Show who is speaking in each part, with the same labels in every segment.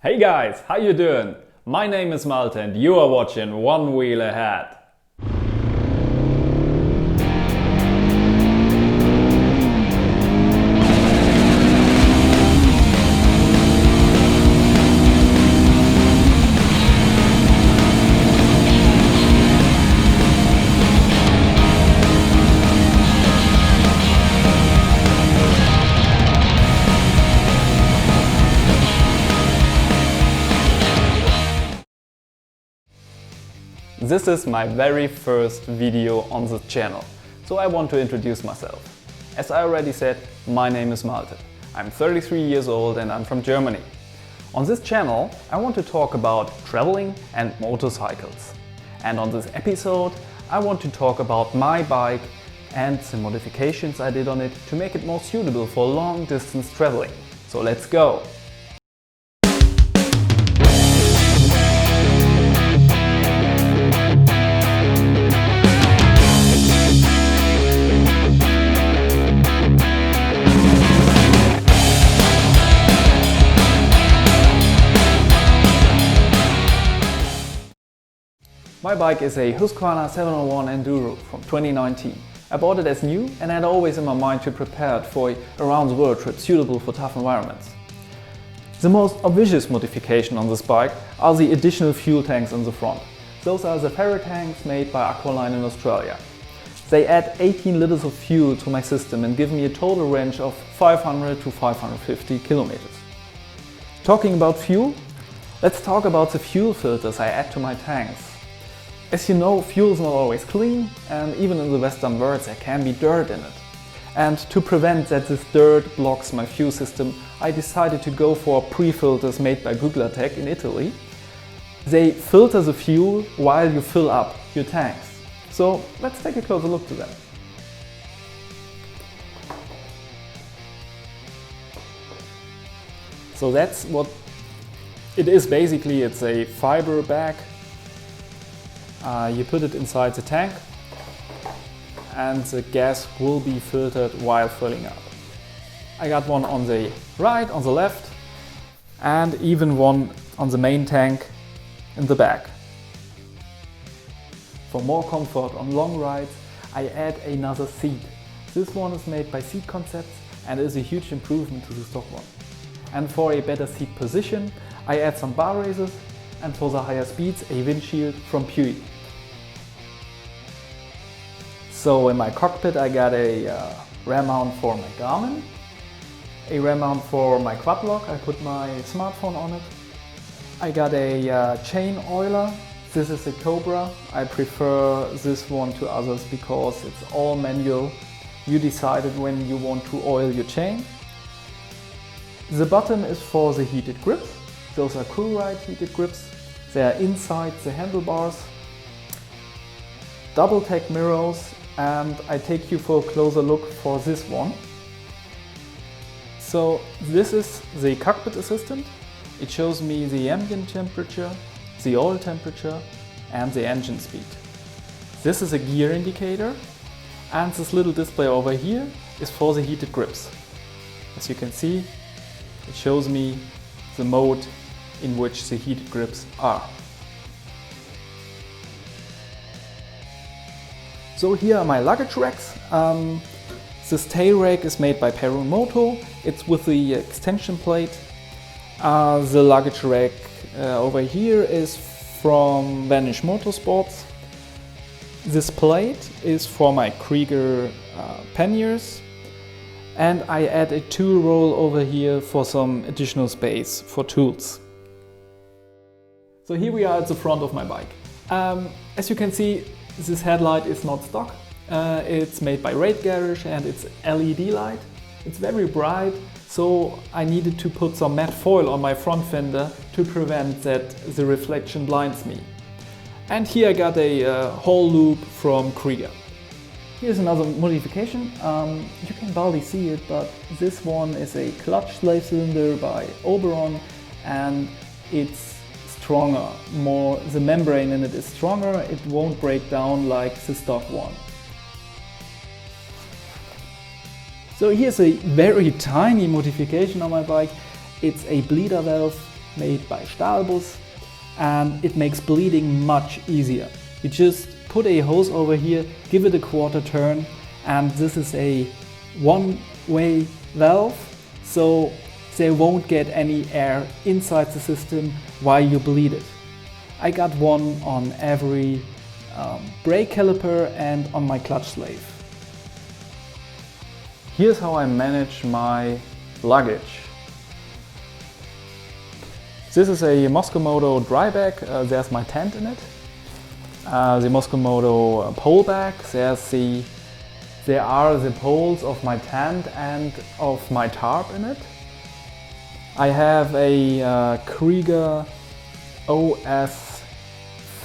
Speaker 1: Hey guys, how you doing? My name is Malte and you are watching One Wheel Ahead. This is my very first video on this channel, so I want to introduce myself. As I already said, my name is Malte. I'm 33 years old and I'm from Germany. On this channel, I want to talk about traveling and motorcycles. And on this episode, I want to talk about my bike and the modifications I did on it to make it more suitable for long distance traveling. So let's go! My bike is a Husqvarna 701 Enduro from 2019. I bought it as new and I had always in my mind to prepare it for a around-the-world trip suitable for tough environments. The most obvious modification on this bike are the additional fuel tanks in the front. Those are the Ferry tanks made by Aqualine in Australia. They add 18 liters of fuel to my system and give me a total range of 500 to 550 kilometers. Talking about fuel, let's talk about the fuel filters I add to my tanks. As you know, fuel is not always clean, and even in the Western world there can be dirt in it. And to prevent that this dirt blocks my fuel system, I decided to go for pre-filters made by Guglatech in Italy. They filter the fuel while you fill up your tanks. So let's take a closer look to them. So that's what it is basically. It's a fiber bag. You put it inside the tank and the gas will be filtered while filling up. I got one on the right, on the left, and even one on the main tank in the back. For more comfort on long rides, I add another seat. This one is made by Seat Concepts and is a huge improvement to the stock one. And for a better seat position, I add some bar raisers, and for the higher speeds, a windshield from Puy. So in my cockpit I got a RAM mount for my Garmin, a RAM mount for my quad lock, I put my smartphone on it. I got a chain oiler, this is a Cobra. I prefer this one to others because it's all manual. You decided when you want to oil your chain. The bottom is for the heated grips. Those are Coolride heated grips. They are inside the handlebars. Double tech mirrors, and I take you for a closer look for this one. So this is the cockpit assistant. It shows me the ambient temperature, the oil temperature and the engine speed. This is a gear indicator, and this little display over here is for the heated grips. As you can see, it shows me the mode in which the heated grips are. So here are my luggage racks. This tail rack is made by Perun Moto. It's with the extension plate. The luggage rack over here is from Vanish Motorsports. This plate is for my Krieger panniers. And I add a tool roll over here for some additional space for tools. So here we are at the front of my bike. As you can see, this headlight is not stock. It's made by Raid Garage and it's LED light. It's very bright, so I needed to put some matte foil on my front fender to prevent that the reflection blinds me. And here I got a whole loop from Krieger. Here's another modification. You can barely see it, but this one is a clutch slave cylinder by Oberon, and it's stronger. The membrane in it is stronger. It won't break down like the stock one. So here's a very tiny modification on my bike. It's a bleeder valve made by Stahlbus, and it makes bleeding much easier. You just put a hose over here, give it a quarter turn, and this is a one-way valve, so there won't get any air inside the system while you bleed it. I got one on every brake caliper and on my clutch slave. Here's how I manage my luggage. This is a Moskomoto dry bag, there's my tent in it. The Moskomoto pole bag, there are the poles of my tent and of my tarp in it. I have a Krieger OS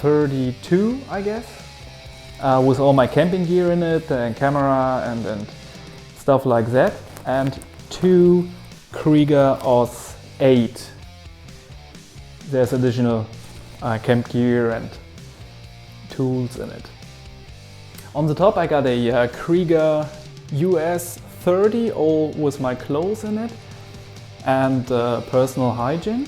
Speaker 1: 32, I guess, with all my camping gear in it, and camera and stuff like that, and two Krieger OS 8. There's additional camp gear and tools in it. On the top I got a Krieger US 30, all with my clothes in it, and personal hygiene.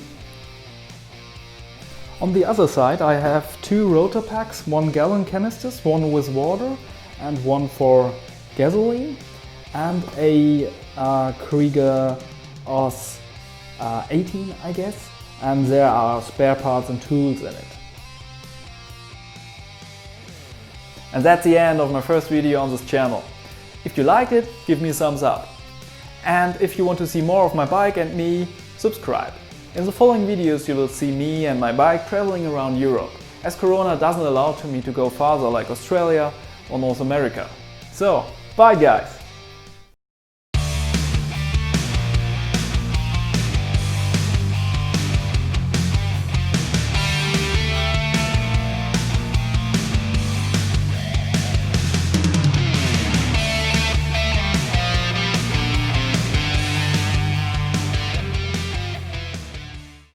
Speaker 1: On the other side I have two rotor packs, 1 gallon canisters, one with water and one for gasoline, and a Krieger OS 18, I guess, and there are spare parts and tools in it. And that's the end of my first video on this channel. If you liked it, give me a thumbs up. And if you want to see more of my bike and me, subscribe. In the following videos you will see me and my bike traveling around Europe, as Corona doesn't allow me to go farther like Australia or North America. So, bye guys!